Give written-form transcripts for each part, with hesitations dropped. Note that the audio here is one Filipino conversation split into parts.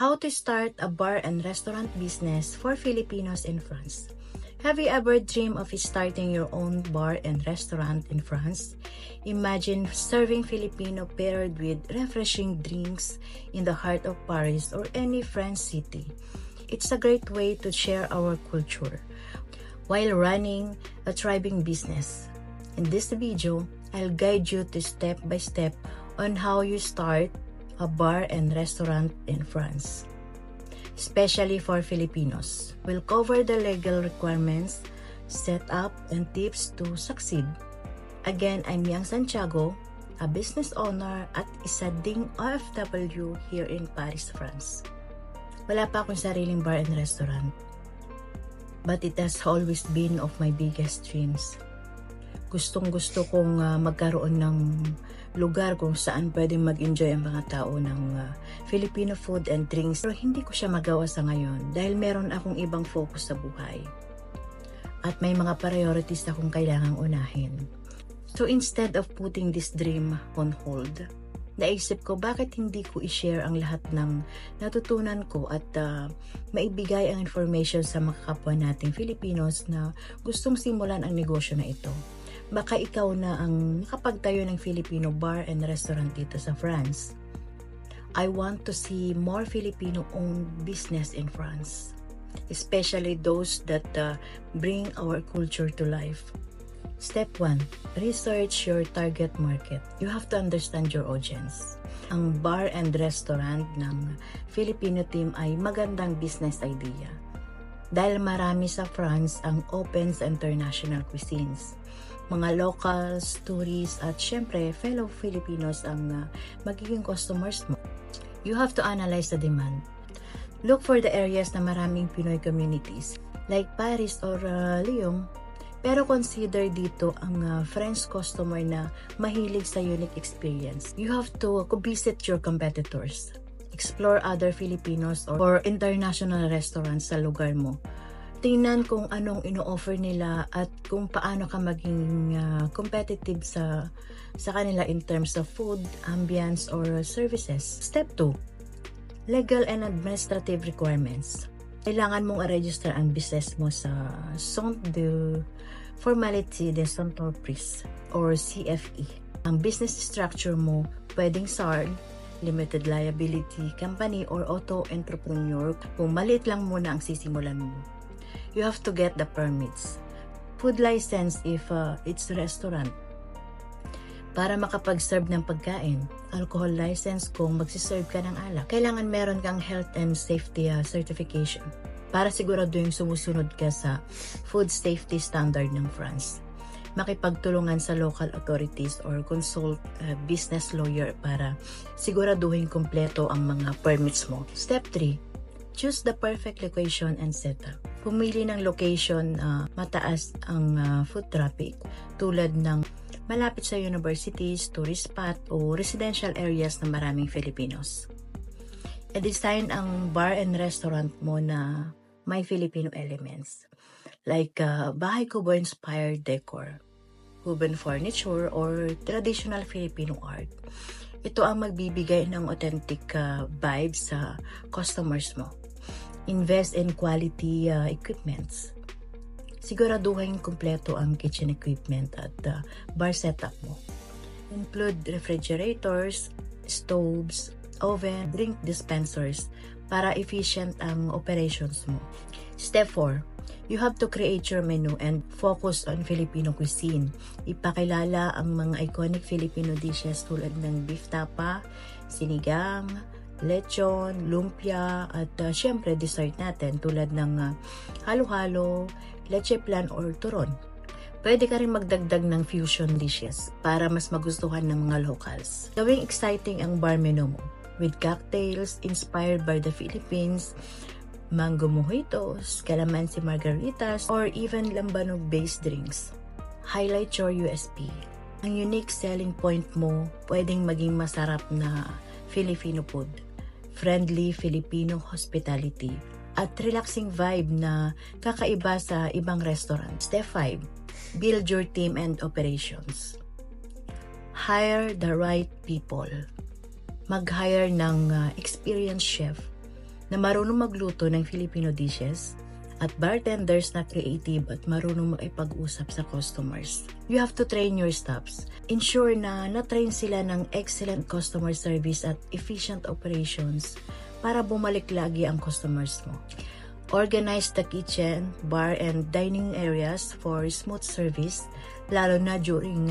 How to start a bar and restaurant business for Filipinos in France. Have you ever dreamed of starting your own bar and restaurant in France? Imagine serving Filipino paired with refreshing drinks in the heart of Paris or any French city. It's a great way to share our culture while running a thriving business. In this video, I'll guide you to step by step on how you start a bar and restaurant in France, especially for Filipinos. We'll cover the legal requirements, setup, and tips to succeed. Again, I'm Yang Santiago, a business owner at isa ding OFW here in Paris, France. Wala pa akong sariling bar and restaurant, but it has always been of my biggest dreams. Gustong-gusto kong magkaroon ng lugar kung saan pwedeng mag-enjoy ang mga tao ng Filipino food and drinks. Pero hindi ko siya magawa sa ngayon dahil meron akong ibang focus sa buhay. At may mga priorities akong kailangang unahin. So instead of putting this dream on hold, naisip ko bakit hindi ko i-share ang lahat ng natutunan ko at maibigay ang information sa mga kapwa nating Filipinos na gustong simulan ang negosyo na ito. Baka ikaw na ang nakapagtayo ng Filipino bar and restaurant dito sa France. I want to see more Filipino-owned business in France, especially those that bring our culture to life. Step 1. Research your target market. You have to understand your audience. Ang bar and restaurant ng Filipino team ay magandang business idea dahil marami sa France ang open sa international cuisines. Mga locals, tourists, at syempre fellow Filipinos ang magiging customers mo. You have to analyze the demand. Look for the areas na maraming Pinoy communities like Paris or Lyon. Pero consider dito ang French customer na mahilig sa unique experience. You have to visit your competitors. Explore other Filipinos or international restaurants sa lugar mo. Tingnan kung anong ino-offer nila at kung paano ka maging competitive sa kanila in terms of food, ambience, or services. Step 2. Legal and administrative requirements. Kailangan mong i-register ang business mo sa Centre de Formalité des Entreprises or CFE. Ang business structure mo pwedeng SARL, Limited Liability Company, or Auto-Entrepreneur kung maliit lang muna ang sisimulan mo. You have to get the permits. Food license if it's restaurant para makapag-serve ng pagkain. Alcohol license kung magsiserve ka ng alak. Kailangan meron kang health and safety certification para siguraduhin sumusunod ka sa food safety standard ng France. Makipagtulungan sa local authorities or consult a business lawyer para siguraduhin kumpleto ang mga permits mo. Step 3. Choose the perfect location and setup. Pumili ng location mataas ang foot traffic tulad ng malapit sa universities, tourist spot o residential areas na maraming Filipinos. I-design ang bar and restaurant mo na may Filipino elements like bahay kubo inspired decor, woven furniture, or traditional Filipino art. Ito ang magbibigay ng authentic vibes sa customers mo. Invest in quality equipments. Siguraduhin kumpleto ang kitchen equipment at bar setup mo. Include refrigerators, stoves, oven, drink dispensers para efficient ang operations mo. Step 4. You have to create your menu and focus on Filipino cuisine. Ipakilala ang mga iconic Filipino dishes tulad ng beef tapa, sinigang, lechon, lumpia, at syempre dessert natin tulad ng halo-halo, leche plan, or turon. Pwede ka rin magdagdag ng fusion dishes para mas magustuhan ng mga locals. Gawing exciting ang bar menu mo with cocktails inspired by the Philippines, mango mojitos, calamansi margaritas, or even lambanog-based drinks. Highlight your USP. Ang unique selling point mo pwedeng maging masarap na Filipino food, friendly Filipino hospitality, at relaxing vibe na kakaiba sa ibang restaurant. Step 5. Build your team and operations. Hire the right people. Mag-hire ng experienced chef, na marunong magluto ng Filipino dishes, at bartenders na creative at marunong makipag-usap sa customers. You have to train your staffs. Ensure na na-train sila ng excellent customer service at efficient operations para bumalik lagi ang customers mo. Organize the kitchen, bar, and dining areas for smooth service, lalo na during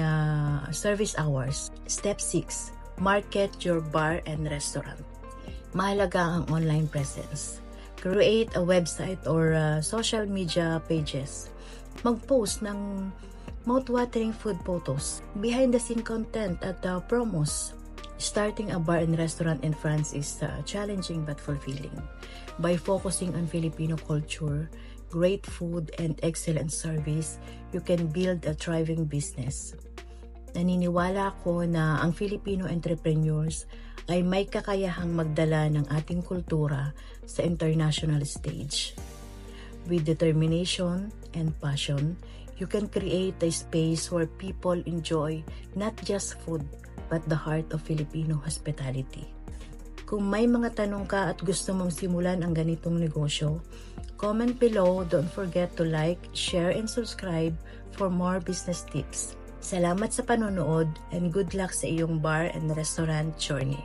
service hours. Step 6. Market your bar and restaurant. Mahalaga ang online presence. Create a website or social media pages. Mag-post ng mouth-watering food photos, behind-the-scene content at promos. Starting a bar and restaurant in France is challenging but fulfilling. By focusing on Filipino culture, great food, and excellent service, you can build a thriving business. Naniniwala ako na ang Filipino entrepreneurs ay may kakayahang magdala ng ating kultura sa international stage. With determination and passion, you can create a space where people enjoy not just food, but the heart of Filipino hospitality. Kung may mga tanong ka at gusto mong simulan ang ganitong negosyo, comment below. Don't forget to like, share, and subscribe for more business tips. Salamat sa panonood and good luck sa iyong bar and restaurant journey.